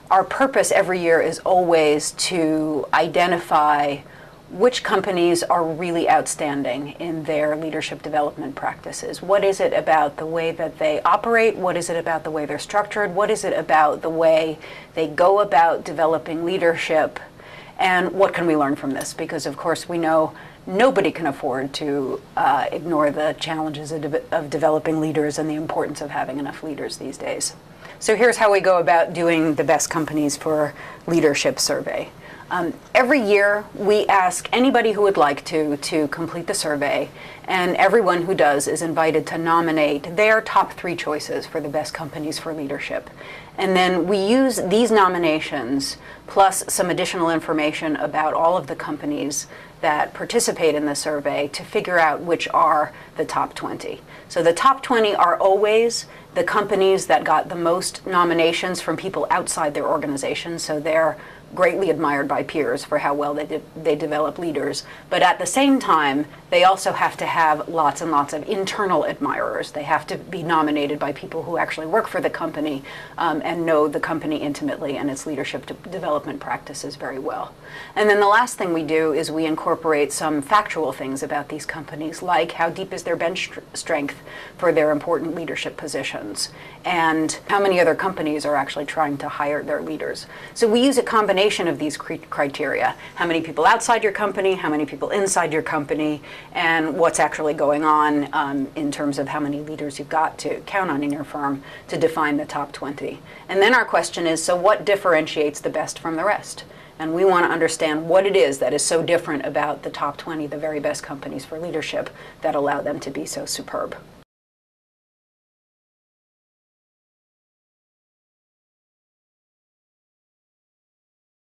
our purpose every year is always to identify which companies are really outstanding in their leadership development practices. What is it about the way that they operate? What is it about the way they're structured? What is it about the way they go about developing leadership? And what can we learn from this? Because, of course, we know nobody can afford to ignore the challenges of developing leaders and the importance of having enough leaders these days. So here's how we go about doing the Best Companies for Leadership survey. Every year, we ask anybody who would like to complete the survey, and everyone who does is invited to nominate their top 3 choices for the best companies for leadership. And then we use these nominations, plus some additional information about all of the companies that participate in the survey, to figure out which are the top 20. So the top 20 are always the companies that got the most nominations from people outside their organization, so they're greatly admired by peers for how well they develop leaders. But at the same time, they also have to have lots and lots of internal admirers. They have to be nominated by people who actually work for the company and know the company intimately and its leadership development practices very well. And then the last thing we do is we incorporate some factual things about these companies, like how deep is their bench strength for their important leadership positions, and how many other companies are actually trying to hire their leaders. So we use a combination of these criteria: how many people outside your company, how many people inside your company, and what's actually going on in terms of how many leaders you've got to count on in your firm to define the top 20. And then our question is, so what differentiates the best from the rest? And we want to understand what it is that is so different about the top 20, the very best companies for leadership, that allow them to be so superb.